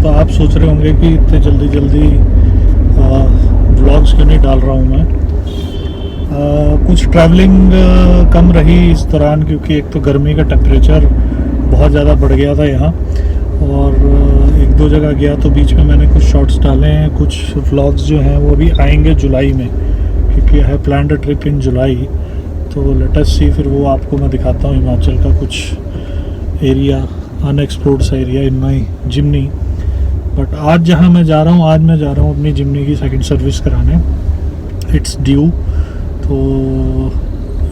तो आप सोच रहे होंगे कि इतने जल्दी व्लॉग्स क्यों नहीं डाल रहा हूँ मैं। कुछ ट्रैवलिंग कम रही इस दौरान, क्योंकि एक तो गर्मी का टेम्परेचर बहुत ज़्यादा बढ़ गया था यहाँ, और एक दो जगह गया तो बीच में मैंने कुछ शॉर्ट्स डाले हैं। कुछ व्लॉग्स जो हैं वो भी आएंगे जुलाई में, क्योंकि I have planned a trip in July. तो लेट अस सी, फिर वो आपको मैं दिखाता हूँ हिमाचल का कुछ एरिया, अनएक्सप्लोर्ड सा area in my Jimny. But आज जहाँ मैं जा रहा हूँ, आज मैं जा रहा हूँ अपनी जिमनी की सेकंड सर्विस कराने। इट्स ड्यू, तो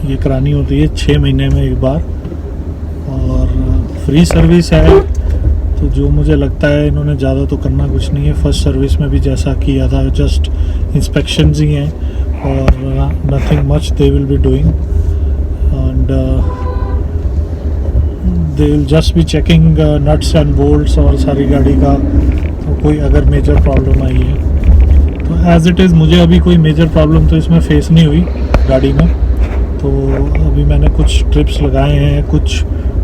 ये करानी होती है 6 महीने में एक बार, और फ्री सर्विस है। तो जो मुझे लगता है इन्होंने ज़्यादा तो करना कुछ नहीं है। फर्स्ट सर्विस में भी जैसा किया था, जस्ट इंस्पेक्शंस ही हैं और nothing much they will be doing, and they will just be checking nuts and bolts और सारी गाड़ी का। तो कोई अगर मेजर प्रॉब्लम आई है तो एज़ इट इज़, मुझे अभी कोई मेजर प्रॉब्लम तो इसमें फेस नहीं हुई गाड़ी में। तो अभी मैंने कुछ ट्रिप्स लगाए हैं, कुछ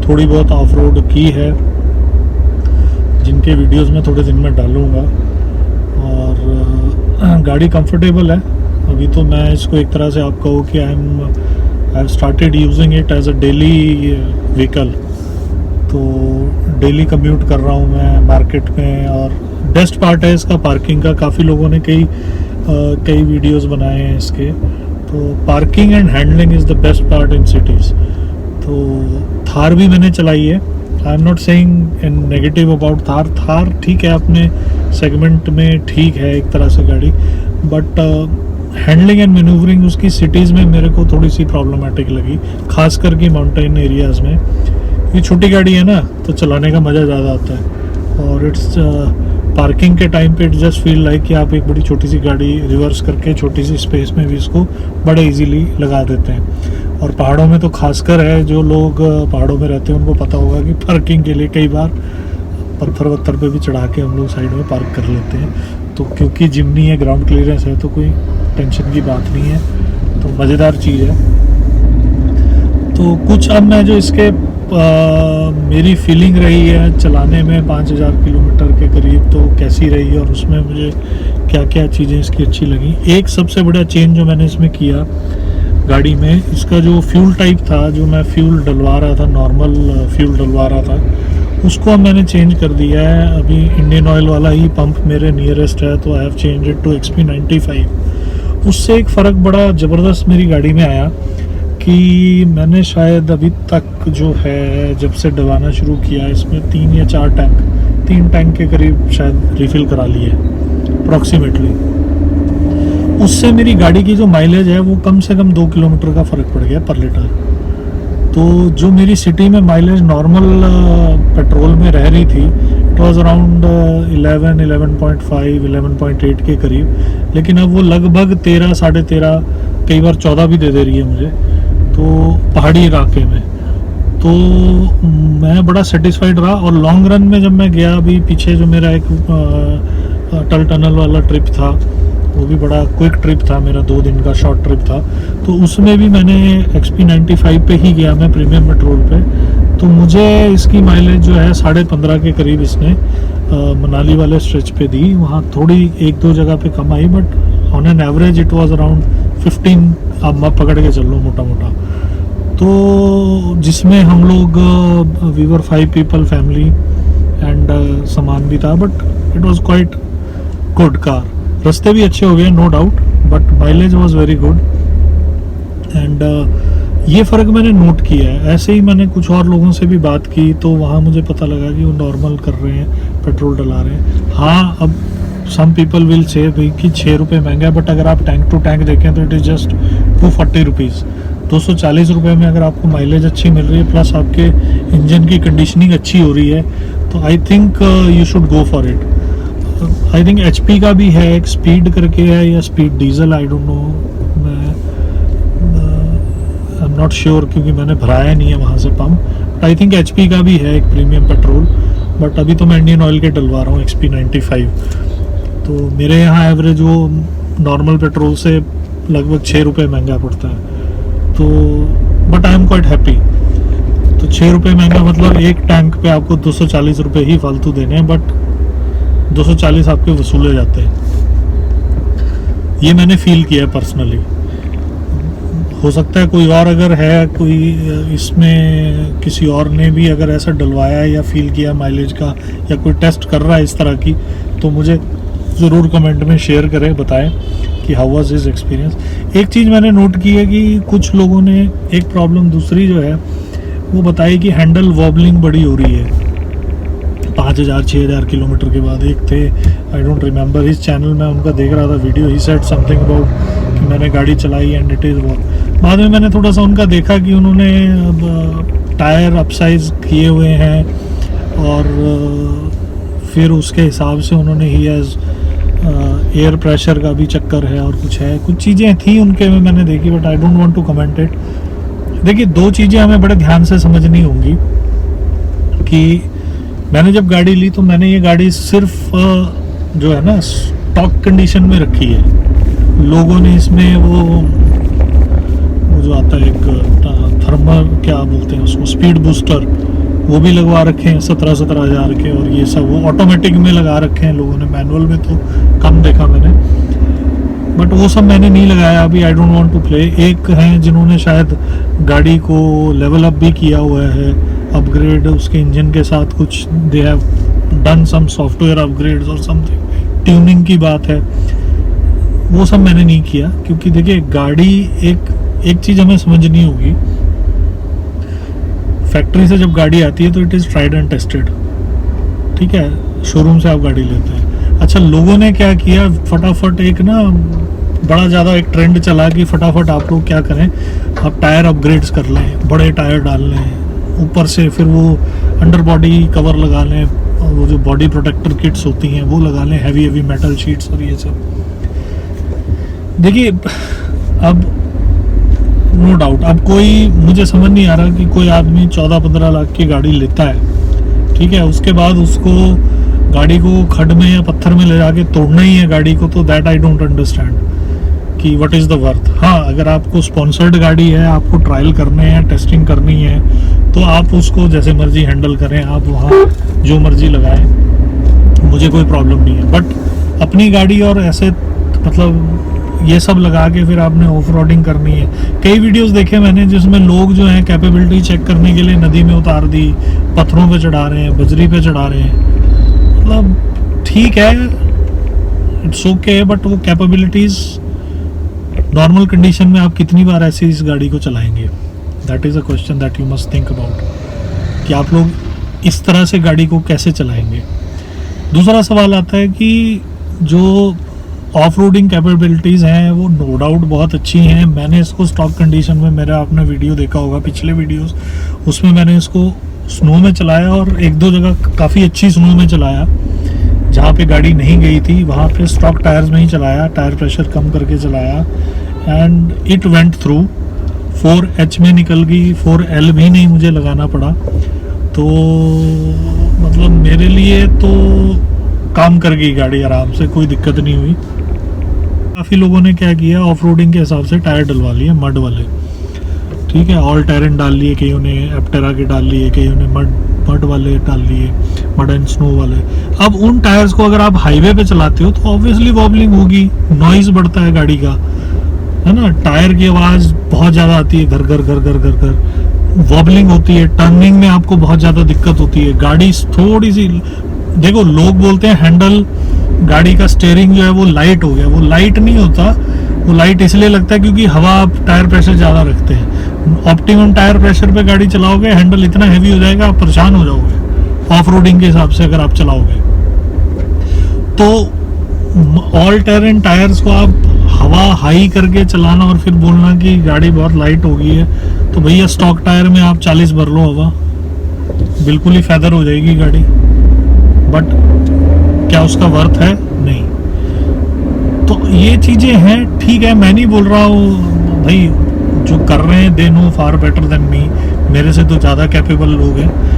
थोड़ी बहुत ऑफ रोड की है, जिनके वीडियोस मैं थोड़े दिन में डालूँगा। और गाड़ी कंफर्टेबल है। अभी तो मैं इसको एक तरह से आप कहो कि I have started using it as a daily vehicle. तो डेली कम्यूट कर रहा हूँ मैं मार्केट में। और बेस्ट पार्ट है इसका पार्किंग का। काफ़ी लोगों ने कई वीडियोस बनाए हैं इसके। तो parking and handling is the best part in cities. तो थार भी मैंने चलाई है। I am not saying in negative about Thar. Thar ठीक है, अपने सेगमेंट में ठीक है एक तरह से गाड़ी, बट हैंडलिंग एंड मैन्यूवरिंग उसकी सिटीज़ में मेरे को थोड़ी सी प्रॉब्लमेटिक लगी, खास करके माउंटेन एरियाज़ में। ये छोटी गाड़ी है ना, तो चलाने का मज़ा ज़्यादा आता है। और इट्स पार्किंग के टाइम पे इट जस्ट फील लाइक कि आप एक बड़ी छोटी सी गाड़ी रिवर्स करके छोटी सी स्पेस में भी इसको बड़े इजीली लगा देते हैं। और पहाड़ों में तो खासकर है, जो लोग पहाड़ों में रहते हैं उनको पता होगा कि पार्किंग के लिए कई बार पत्थर वत्थर पे भी चढ़ा के हम लोग साइड में पार्क कर लेते हैं। तो क्योंकि जिमनी है, ग्राउंड क्लियरेंस है, तो कोई टेंशन की बात नहीं है। तो मज़ेदार चीज़ है। तो कुछ अब मैं जो इसके मेरी फीलिंग रही है चलाने में 5000 किलोमीटर के करीब, तो कैसी रही और उसमें मुझे क्या क्या चीज़ें इसकी अच्छी लगी। एक सबसे बड़ा चेंज जो मैंने इसमें किया गाड़ी में, इसका जो फ्यूल टाइप था, जो मैं फ्यूल डलवा रहा था, नॉर्मल फ्यूल डलवा रहा था, उसको अब मैंने चेंज कर दिया है। अभी इंडियन ऑयल वाला ही पंप मेरे नियरेस्ट है, तो I have change it to XP95। उससे एक फ़र्क बड़ा ज़बरदस्त मेरी गाड़ी में आया कि मैंने शायद अभी तक जो है, जब से डलवाना शुरू किया, इसमें 3 या 4 टैंक, 3 टैंक के करीब शायद रिफ़िल करा लिए अप्रॉक्सीमेटली। उससे मेरी गाड़ी की जो माइलेज है वो कम से कम 2 किलोमीटर का फ़र्क पड़ गया पर लीटर। तो जो मेरी सिटी में माइलेज नॉर्मल पेट्रोल में रह रही थी, इट वाज अराउंड 11, 11.5, 11.8 के करीब, लेकिन अब वो लगभग 13, 13.5, कई बार 14 भी दे रही है मुझे, तो पहाड़ी इलाके में। तो मैं बड़ा सेटिस्फाइड रहा। और लॉन्ग रन में जब मैं गया, अभी पीछे जो मेरा एक अटल टनल वाला ट्रिप था, वो भी बड़ा क्विक ट्रिप था मेरा, 2 दिन का शॉर्ट ट्रिप था। तो उसमें भी मैंने XP95 पे ही गया मैं, प्रीमियम पेट्रोल पे। तो मुझे इसकी माइलेज जो है 15.5 के करीब इसने मनाली वाले स्ट्रेच पे दी। वहाँ थोड़ी 1-2 जगह पे कम आई, but on an average it was around 15, अब मैं पकड़ के चल लो मोटा मोटा। तो जिसमें हम लोग we were 5 people family, and सामान भी था, but it was quite good car. रास्ते भी अच्छे हो गए, no doubt, but mileage was very good. And ये फ़र्क मैंने नोट किया है। ऐसे ही मैंने कुछ और लोगों से भी बात की, तो वहाँ मुझे पता लगा कि वो नॉर्मल कर रहे हैं, पेट्रोल डला रहे हैं। हाँ, अब सम पीपल विल से भाई कि 6 रुपये महंगा है, बट अगर आप टैंक टू टैंक देखें तो इट इज़ जस्ट 240 रुपीज़। 240 रुपये में अगर आपको माइलेज अच्छी मिल रही है, प्लस आपके इंजन की कंडीशनिंग अच्छी हो रही है, तो I think you should go for it. I think HP का भी है, एक स्पीड करके है, या speed diesel, I don't know, मैं आई एम नॉट श्योर, क्योंकि मैंने भराया नहीं है वहाँ से pump. But I think HP का भी है एक प्रीमियम पेट्रोल, बट अभी तो मैं इंडियन ऑयल के डलवा रहा हूँ XP95। तो मेरे यहाँ एवरेज वो नॉर्मल पेट्रोल से लगभग 6 रुपये महंगा पड़ता है। तो but I am quite happy. तो 6 रुपये महंगा मतलब एक टैंक पे आपको 240 रुपये ही फालतू देने हैं, बट 240 आपके वसूले जाते हैं। ये मैंने फील किया है पर्सनली। हो सकता है कोई और अगर है, कोई इसमें किसी और ने भी अगर ऐसा डलवाया है या फील किया माइलेज का, या कोई टेस्ट कर रहा है इस तरह की, तो मुझे ज़रूर कमेंट में शेयर करें, बताएं कि हाउ वाज हिज एक्सपीरियंस। एक चीज़ मैंने नोट की है कि कुछ लोगों ने एक प्रॉब्लम दूसरी जो है वो बताई कि हैंडल वॉबलिंग बड़ी हो रही है 5000-6000 किलोमीटर के बाद। एक थे, आई डोंट रिमेंबर, इस चैनल में उनका देख रहा था video, he said something about कि मैंने गाड़ी चलाई एंड इट इज़ वॉक। बाद में मैंने थोड़ा सा उनका देखा कि उन्होंने टायर अपसाइज किए हुए हैं और फिर उसके हिसाब से उन्होंने ही हैज़ एयर प्रेशर का भी चक्कर है और कुछ चीज़ें थी उनके में मैंने देखी, but I don't want to comment it. देखिए, दो चीज़ें हमें बड़े ध्यान से समझनी होंगी कि मैंने जब गाड़ी ली तो मैंने ये गाड़ी सिर्फ जो है ना स्टॉक कंडीशन में रखी है। लोगों ने इसमें वो जो आता है एक थर्मल क्या बोलते हैं उसको, स्पीड बूस्टर, वो भी लगवा रखे हैं 17-17 हज़ार के, और ये सब वो ऑटोमेटिक में लगा रखे हैं लोगों ने, मैनुअल में तो कम देखा मैंने, बट वो सब मैंने नहीं लगाया अभी। I don't want to play. एक हैं जिन्होंने शायद गाड़ी को लेवल अप भी किया हुआ है, अपग्रेड उसके इंजन के साथ, कुछ they have done some software upgrades और समथिंग, ट्यूनिंग की बात है, वो सब मैंने नहीं किया। क्योंकि देखिए, गाड़ी एक चीज़ हमें समझनी होगी, फैक्ट्री से जब गाड़ी आती है तो it is tried and tested, ठीक है, शोरूम से आप गाड़ी लेते हैं। अच्छा, लोगों ने क्या किया, फटाफट एक ना बड़ा ज़्यादा एक ट्रेंड चला कि फटाफट आप लोग क्या करें, आप टायर अपग्रेड्स कर लें, बड़े टायर डाल लें ऊपर से, फिर वो अंडर बॉडी कवर लगा लें, वो जो बॉडी प्रोटेक्टर किट्स होती हैं वो लगा लें, हैवी मेटल शीट्स और ये सब। देखिए, अब नो डाउट, अब कोई, मुझे समझ नहीं आ रहा कि कोई आदमी 14-15 लाख की गाड़ी लेता है, ठीक है, उसके बाद उसको गाड़ी को खड्ड में या पत्थर में ले जाके तोड़ना ही है गाड़ी को, तो दैट आई डोंट अंडरस्टैंड कि व्हाट इज़ द वर्थ। हाँ, अगर आपको स्पॉन्सर्ड गाड़ी है, आपको ट्रायल करने हैं, टेस्टिंग करनी है, तो आप उसको जैसे मर्जी हैंडल करें, आप वहाँ जो मर्जी लगाएं, मुझे कोई प्रॉब्लम नहीं है। बट अपनी गाड़ी और ऐसे मतलब ये सब लगा के फिर आपने ऑफ रोडिंग करनी है। कई वीडियोस देखे मैंने जिसमें लोग जो हैं कैपेबिलिटी चेक करने के लिए नदी में उतार दी, पत्थरों पे चढ़ा रहे हैं, बजरी पे चढ़ा रहे हैं, मतलब ठीक है, इट्स ओके, बट वो कैपेबिलिटीज़ नॉर्मल कंडीशन में आप कितनी बार ऐसे इस गाड़ी को चलाएंगे? That is a question that you must think about, कि आप लोग इस तरह से गाड़ी को कैसे चलाएंगे। दूसरा सवाल आता है कि जो ऑफ रोडिंग कैपेबिलिटीज़ हैं वो नो डाउट बहुत अच्छी हैं। मैंने इसको स्टॉक कंडीशन में, मेरा आपने वीडियो देखा होगा पिछले वीडियोस, उसमें मैंने इसको स्नो में चलाया और एक दो जगह काफ़ी अच्छी स्नो में चलाया, जहाँ पे गाड़ी नहीं गई थी वहाँ पे स्टॉक टायर्स में ही चलाया, टायर प्रेशर कम करके चलाया, and it went through. 4H में निकल गई, 4L भी नहीं मुझे लगाना पड़ा, तो मतलब मेरे लिए तो काम कर गई गाड़ी आराम से, कोई दिक्कत नहीं हुई। काफ़ी लोगों ने क्या किया, ऑफ रोडिंग के हिसाब से टायर डलवा लिए मड वाले, ठीक है, ऑल टेरेन डाल लिए, कईयों ने एप्टेरा के डाल लिए, कईयों ने मड वाले डाल लिए, मड एंड स्नो वाले। अब उन टायर्स को अगर आप हाईवे पे चलाते हो तो ऑब्वियसली वॉबलिंग होगी, नॉइज़ बढ़ता है गाड़ी का, है ना, टायर की आवाज़ बहुत ज़्यादा आती है, घर घर घर घर घर घर, वॉबलिंग होती है, टर्निंग में आपको बहुत ज़्यादा दिक्कत होती है। गाड़ी थोड़ी सी, देखो लोग बोलते हैं हैंडल, गाड़ी का स्टीयरिंग जो है वो लाइट हो गया, वो लाइट नहीं होता, वो लाइट इसलिए लगता है क्योंकि हवा आप टायर प्रेशर ज़्यादा रखते हैं। ऑप्टिमम टायर प्रेशर पे गाड़ी चलाओगे, हैंडल इतना हैवी हो जाएगा, आप परेशान हो जाओगे ऑफ रोडिंग के हिसाब से अगर आप चलाओगे। तो ऑल टेरेन टायर्स को आप हवा हाई करके चलाना और फिर बोलना कि गाड़ी बहुत लाइट हो गई है, तो भैया स्टॉक टायर में आप 40 भर लो हवा, बिल्कुल ही फैदर हो जाएगी गाड़ी, बट क्या उसका वर्थ है? नहीं। तो ये चीज़ें हैं, ठीक है, मैं नहीं बोल रहा हूँ भाई जो कर रहे हैं they know far better than me, मेरे से तो ज़्यादा कैपेबल लोग हैं।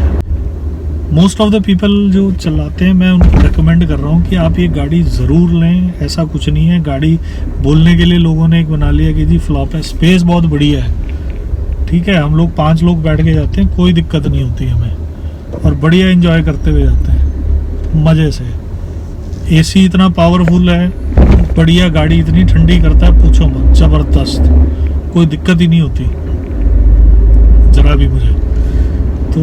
मोस्ट ऑफ द पीपल जो चलाते हैं, मैं उनको रिकमेंड कर रहा हूँ कि आप ये गाड़ी ज़रूर लें, ऐसा कुछ नहीं है। गाड़ी बोलने के लिए लोगों ने एक बना लिया कि जी फ्लॉप है, स्पेस बहुत बढ़िया है, ठीक है, हम लोग 5 लोग बैठ के जाते हैं, कोई दिक्कत नहीं होती हमें, और बढ़िया एंजॉय करते हुए जाते हैं मज़े से। एसी इतना पावरफुल है, बढ़िया गाड़ी, इतनी ठंडी करता है पूछो मत, ज़बरदस्त, कोई दिक्कत ही नहीं होती ज़रा भी मुझे। तो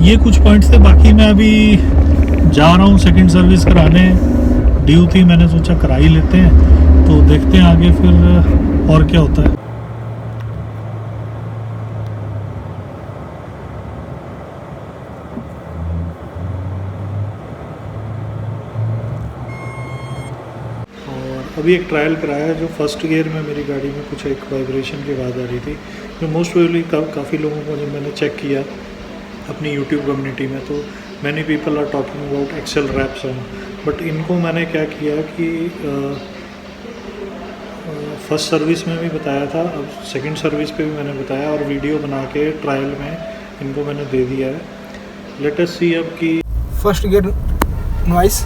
ये कुछ पॉइंट्स थे, बाकी मैं अभी जा रहा हूँ सेकंड सर्विस कराने, ड्यू थी, मैंने सोचा करा ही लेते हैं, तो देखते हैं आगे फिर और क्या होता है। अभी एक ट्रायल कराया है जो फर्स्ट गियर में मेरी गाड़ी में कुछ एक वाइब्रेशन की आवाज़ आ रही थी, जो मोस्ट प्रोबेबली काफ़ी लोगों को, जब मैंने चेक किया अपनी यूट्यूब कम्युनिटी में, तो many people are talking about axle wrap sound. But इनको मैंने क्या किया कि फर्स्ट सर्विस में भी बताया था, अब सेकंड सर्विस पे भी मैंने बताया और वीडियो बना के ट्रायल में इनको मैंने दे दिया है। लेट अस सी अब कि फर्स्ट गियर नॉइस।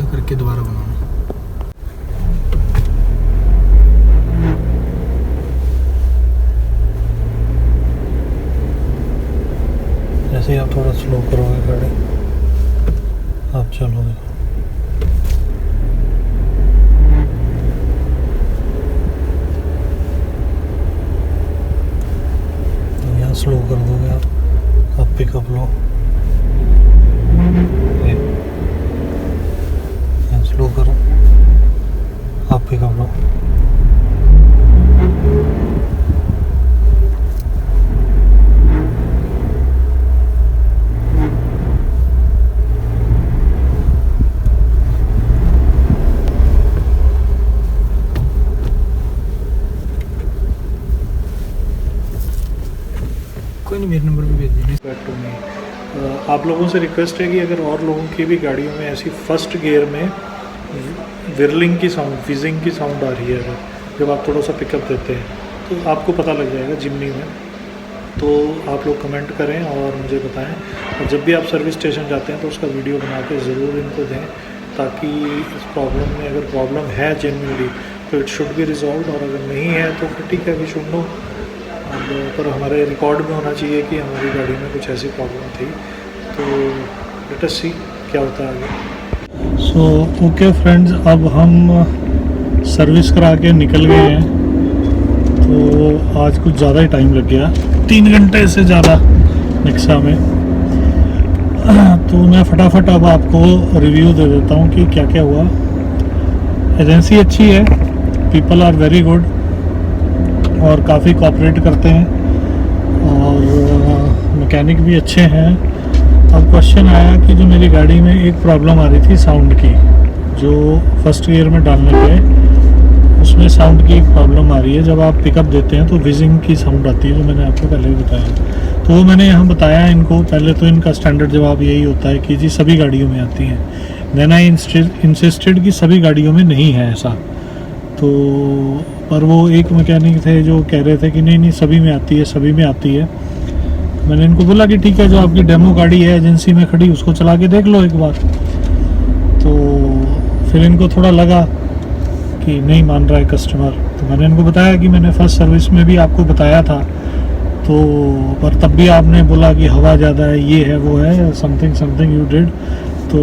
करके दोबारा बनाना। जैसे ही आप थोड़ा स्लो करोगे गाड़ी, आप चलोगे, यहाँ स्लो कर दोगे आप पिकअप लो, स्लो करो, आप पिकअप लो। कोई नहीं, मेरे नंबर पे भेज दीजिए। आप लोगों से रिक्वेस्ट है कि अगर और लोगों की भी गाड़ियों में ऐसी फर्स्ट गियर में विरलिंग की साउंड, फिजिंग की साउंड आ रही है, अगर जब आप थोड़ा सा पिकअप देते हैं तो आपको पता लग जाएगा जिमनी में, तो आप लोग कमेंट करें और मुझे बताएं। और जब भी आप सर्विस स्टेशन जाते हैं तो उसका वीडियो बना के ज़रूर इनको दें, ताकि इस प्रॉब्लम में, अगर प्रॉब्लम है जेन्युइनली तो इट शुड बी रिजॉल्व, और अगर नहीं है तो फिर ठीक है, वी शुड नो। पर हमारे रिकॉर्ड में होना चाहिए कि हमारी गाड़ी में कुछ ऐसी प्रॉब्लम थी। तो लेट अस सी क्या होता है आगे। सो ओके फ्रेंड्स, अब हम सर्विस करा के निकल गए हैं। तो आज कुछ ज़्यादा ही टाइम लग गया, 3 घंटे से ज़्यादा नेक्सा में। तो मैं फटाफट अब आपको रिव्यू दे देता हूँ कि क्या क्या हुआ। एजेंसी अच्छी है, पीपल आर वेरी गुड और काफ़ी कोऑपरेट करते हैं, और मैकेनिक भी अच्छे हैं। अब क्वेश्चन आया कि जो मेरी गाड़ी में एक प्रॉब्लम आ रही थी साउंड की, जो फर्स्ट गियर में डालने पे उसमें साउंड की प्रॉब्लम आ रही है। जब आप पिकअप देते हैं तो विजिंग की साउंड आती है, जो मैंने आपको पहले भी बताया। तो वो मैंने यहाँ बताया इनको, पहले तो इनका स्टैंडर्ड जवाब यही होता है कि जी सभी गाड़ियों में आती हैं। देन आई इंसिस्टेड कि सभी गाड़ियों में नहीं है ऐसा। तो पर वो एक मैकेनिक थे जो कह रहे थे कि नहीं नहीं सभी में आती है, सभी में आती है। तो मैंने इनको बोला कि ठीक है, जो आपकी डेमो गाड़ी है एजेंसी में खड़ी, उसको चला के देख लो एक बार। तो फिर इनको थोड़ा लगा कि नहीं मान रहा है कस्टमर, तो मैंने इनको बताया कि मैंने फर्स्ट सर्विस में भी आपको बताया था, तो पर तब भी आपने बोला कि हवा ज़्यादा है, ये है वो है, समथिंग यू डिड। तो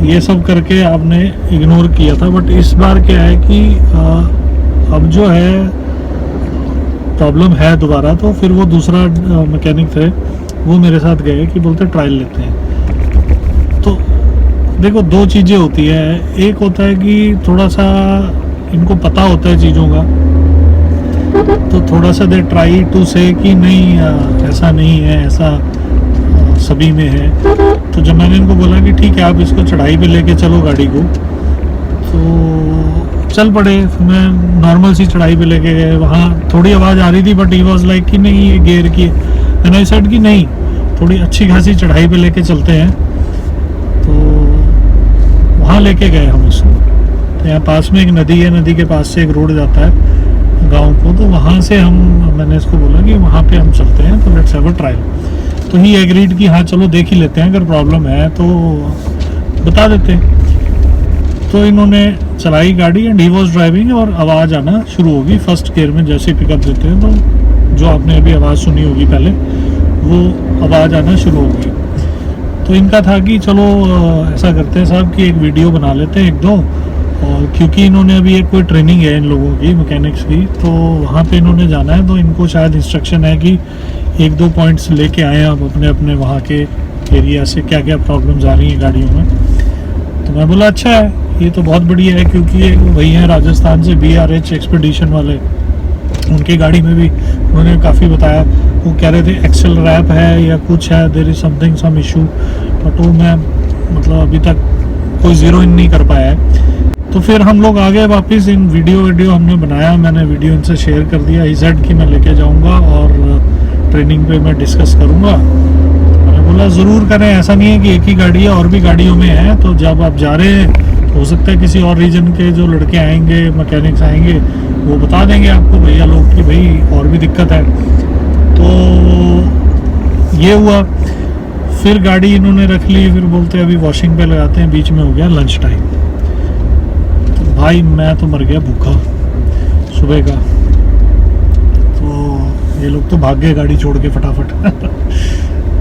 ये सब करके आपने इग्नोर किया था। बट इस बार क्या है कि अब जो है प्रॉब्लम है दोबारा, तो फिर वो दूसरा मैकेनिक थे, वो मेरे साथ गए कि बोलते ट्रायल लेते हैं। तो देखो, दो चीज़ें होती है, एक होता है कि थोड़ा सा इनको पता होता है चीज़ों का, तो थोड़ा सा दे ट्राई टू से कि नहीं ऐसा नहीं है, ऐसा सभी में है। तो जब मैंने इनको बोला कि ठीक है आप इसको चढ़ाई पे लेके चलो गाड़ी को, तो चल पड़े। फिर मैं नॉर्मल सी चढ़ाई पे लेके गए, वहाँ थोड़ी आवाज़ आ रही थी, बट ही वाज लाइक कि नहीं ये गियर की है। मैंने सेड कि नहीं, थोड़ी अच्छी खासी चढ़ाई पे लेके चलते हैं। तो वहाँ लेके गए हम उसको। तो यहाँ पास में एक नदी है, नदी के पास से एक रोड जाता है गाँव को, तो वहाँ से मैंने इसको बोला कि वहाँ पे हम चलते हैं, तो लेट्स हैव अ ट्रायल। तो ही एग्रीड कि हाँ चलो देख ही लेते हैं, अगर प्रॉब्लम है तो बता देते हैं। तो इन्होंने चलाई गाड़ी एंड ही वॉज ड्राइविंग और आवाज़ आना शुरू होगी फर्स्ट गियर में। जैसे पिकअप देते हैं तो जो आपने अभी आवाज़ सुनी होगी पहले, वो आवाज़ आना शुरू होगी। तो इनका था कि चलो ऐसा करते हैं साहब कि एक वीडियो बना लेते हैं एक दो, और क्योंकि इन्होंने अभी एक कोई ट्रेनिंग है इन लोगों की मैकेनिक्स की, तो वहाँ पे इन्होंने जाना है। तो इनको शायद इंस्ट्रक्शन है कि एक दो पॉइंट्स लेके आए आप अपने अपने वहाँ के एरिया से, क्या क्या प्रॉब्लम्स आ रही हैं गाड़ियों में। तो मैं बोला अच्छा है, ये तो बहुत बढ़िया है, क्योंकि ये वही हैं राजस्थान से BRH एक्सपीडिशन वाले, उनकी गाड़ी में भी उन्होंने काफ़ी बताया। वो कह रहे थे एक्सेल रैप है या कुछ है, there is something some issue, but वो मैं मतलब अभी तक कोई ज़ीरो इन नहीं कर पाया है। तो फिर हम लोग आ गए वापस, इन वीडियो हमने बनाया, मैंने वीडियो इनसे शेयर कर दिया। इजेड की मैं लेके जाऊंगा और ट्रेनिंग पे मैं डिस्कस करूंगा। मैंने बोला ज़रूर करें, ऐसा नहीं है कि एक ही गाड़ी है, और भी गाड़ियों में है। तो जब आप जा रहे हैं तो हो सकता है किसी और रीजन के जो लड़के आएंगे, मैकेनिक्स आएंगे, वो बता देंगे आपको भैया लोग कि भाई और भी दिक्कत है। तो ये हुआ, फिर गाड़ी इन्होंने रख ली, फिर बोलते अभी वॉशिंग पे लगाते हैं, बीच में हो गया लंच टाइम। तो भाई मैं तो मर गया भूखा सुबह का। तो ये लोग तो भाग गए गाड़ी छोड़ के फटाफट।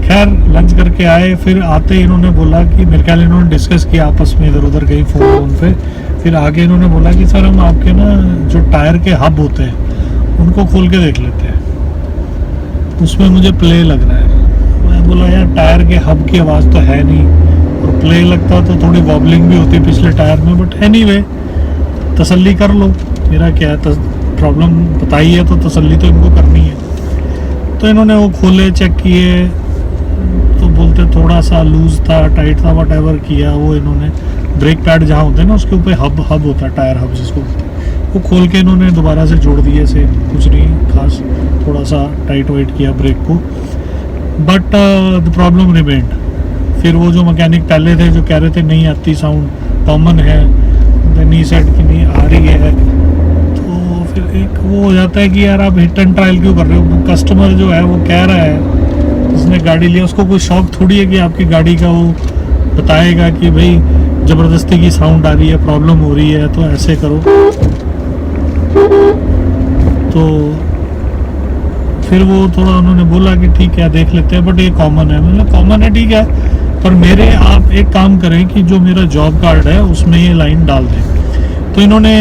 खैर लंच करके आए, फिर आते ही इन्होंने बोला कि मेरे ख्याल इन्होंने डिस्कस किया आपस में इधर उधर कहीं फ़ोन पे। फिर आगे इन्होंने बोला कि सर हम आपके ना जो टायर के हब होते हैं उनको खोल के देख लेते हैं, उसमें मुझे प्ले लग रहा है। मैं बोला यार टायर के हब की आवाज़ तो है नहीं, और प्ले लगता तो थोड़ी वॉबलिंग भी होती पिछले टायर में, बट एनीवे तसल्ली कर लो, मेरा क्या है, प्रॉब्लम बताई है तो तसल्ली तो इनको करनी है। तो इन्होंने वो खोले, चेक किए, तो बोलते थोड़ा सा लूज था, टाइट था, वट एवर किया वो इन्होंने। ब्रेक पैड जहाँ होते हैं ना उसके ऊपर हब होता है, टायर हब जिसको बोलते हैं, वो खोल के इन्होंने दोबारा से जोड़ दिए से, कुछ नहीं खास, थोड़ा सा टाइट वाइट किया ब्रेक को, बट द प्रॉब्लम रिमेंड। फिर वो जो मैकेनिक पहले थे जो कह रहे थे नहीं आती साउंड, कॉमन है, देन ही सेड कि नहीं आ रही है। तो फिर एक वो हो जाता है कि यार आप हिट एंड ट्रायल क्यों कर रहे हो। कस्टमर जो है वो कह रहा है, जिसने गाड़ी लिया उसको कोई शौक थोड़ी है कि आपकी गाड़ी का वो बताएगा कि भाई ज़बरदस्ती की साउंड आ रही है, प्रॉब्लम हो रही है तो ऐसे करो। तो फिर वो थोड़ा उन्होंने बोला कि ठीक है देख लेते हैं, बट ये कॉमन है। मतलब कॉमन है ठीक है, पर मेरे आप एक काम करें कि जो मेरा जॉब कार्ड है उसमें ये लाइन डाल दें। तो इन्होंने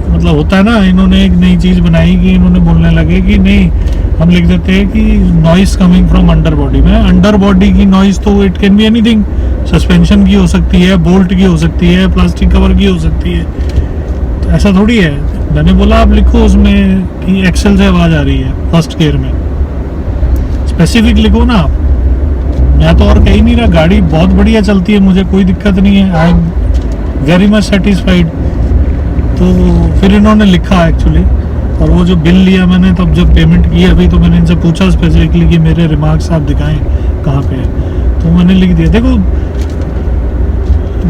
मतलब होता है ना, इन्होंने एक नई चीज़ बनाई कि इन्होंने बोलने लगे कि नहीं हम लिख देते हैं कि noise coming from under body में। अंडर बॉडी की नॉइस तो it can be anything, suspension की हो सकती है, बोल्ट की हो सकती है, प्लास्टिक कवर की हो सकती है, तो ऐसा थोड़ी है। मैंने बोला आप लिखो उसमें कि एक्सेल से आवाज़ आ रही है फर्स्ट गियर में, स्पेसिफिक लिखो ना आप। मैं तो और कहीं नहीं रहा, गाड़ी बहुत बढ़िया चलती है, मुझे कोई दिक्कत नहीं है, I am very much satisfied. तो फिर इन्होंने लिखा एक्चुअली, और वो जो बिल लिया मैंने तब जब पेमेंट की अभी, तो मैंने इनसे पूछा स्पेसिफिकली कि मेरे रिमार्क्स आप दिखाएं कहाँ पे है, तो मैंने लिख दिया। देखो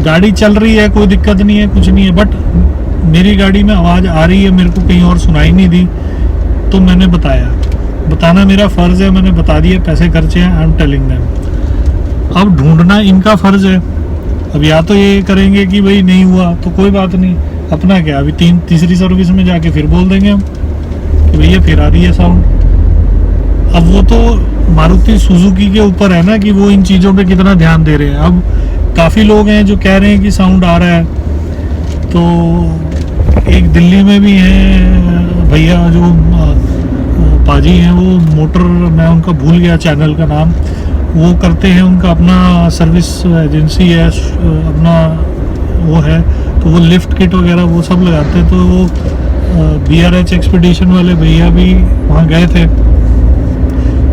गाड़ी चल रही है, कोई दिक्कत नहीं है, कुछ नहीं है, बट मेरी गाड़ी में आवाज़ आ रही है, मेरे को कहीं और सुनाई नहीं दी, तो मैंने बताना मेरा फ़र्ज़ है, मैंने बता दिया, पैसे खर्चे हैं, आई एम टेलिंग देम। अब ढूंढना इनका फ़र्ज़ है। अब या तो ये करेंगे कि भाई नहीं हुआ तो कोई बात नहीं, अपना क्या, अभी तीसरी सर्विस में जाके फिर बोल देंगे हम कि भैया फिर आ रही है साउंड। अब वो तो मारुति सुजुकी के ऊपर है ना कि वो इन चीज़ों पे कितना ध्यान दे रहे हैं। अब काफ़ी लोग हैं जो कह रहे हैं कि साउंड आ रहा है, तो एक दिल्ली में भी हैं भैया जो पाजी हैं, वो मोटर, मैं उनका भूल गया चैनल का नाम, वो करते हैं, उनका अपना सर्विस एजेंसी है, अपना वो है, तो वो लिफ्ट किट वगैरह वो सब लगाते हैं। तो वो BRH एक्सपीडिशन वाले भैया भी वहाँ गए थे,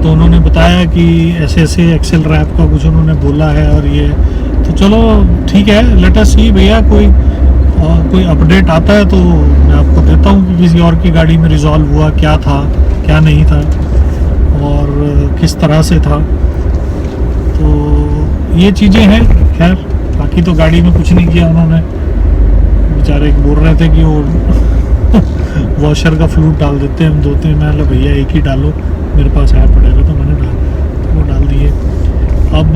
तो उन्होंने बताया कि ऐसे ऐसे एक्सेल रैप का कुछ उन्होंने बोला है, और ये तो चलो ठीक है, लेट अस सी भैया, कोई अपडेट आता है तो मैं आपको देता हूँ कि किसी और की गाड़ी में रिजॉल्व हुआ, क्या था क्या नहीं था और किस तरह से था। तो ये चीज़ें हैं। खैर बाकी तो गाड़ी में कुछ नहीं किया उन्होंने, बेचारे बोल रहे थे कि वो वॉशर का फ्लूइड डाल देते हैं, हम धोते हैं। मैं भैया एक ही डालो, मेरे पास है पड़ेगा, तो मैंने डाला। अब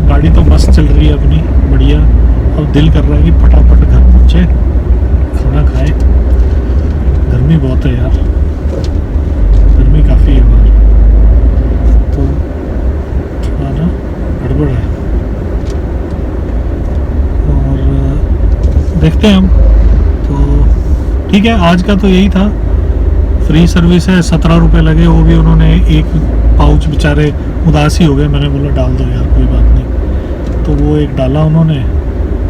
गाड़ी तो मस्त चल रही है अपनी, बढ़िया। अब दिल कर रहा है कि फटाफट घर पहुँचे, खाना खाए। गर्मी बहुत है यार, गर्मी काफ़ी है बाहर, तो थोड़ा ना गड़बड़ है। और देखते हैं हम तो। ठीक है, आज का तो यही था। फ्री सर्विस है, 17 रुपये लगे, वो भी उन्होंने एक पाउच बेचारे उदास ही हो गए। मैंने बोला डाल दो यार, कोई बात नहीं, तो वो एक डाला उन्होंने।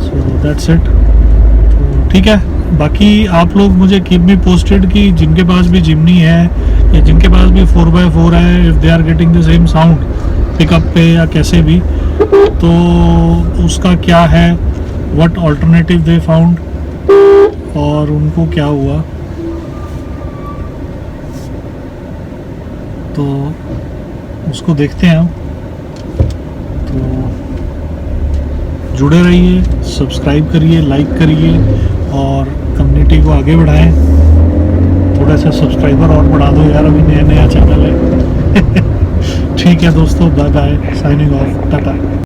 So that's it. तो ठीक है, बाकी आप लोग मुझे कीप मी पोस्टेड कि जिनके पास भी जिमनी है या जिनके पास भी 4x4 है, if they are getting the same sound pickup पे या कैसे भी, तो उसका क्या है, व्हाट अल्टरनेटिव दे फाउंड और उनको क्या हुआ। तो उसको देखते हैं हम। तो जुड़े रहिए, सब्सक्राइब करिए, लाइक करिए और कम्युनिटी को आगे बढ़ाएं। थोड़ा सा सब्सक्राइबर और बढ़ा दो यार, अभी नया नया चैनल है। ठीक है दोस्तों, bye bye, signing off, Tata.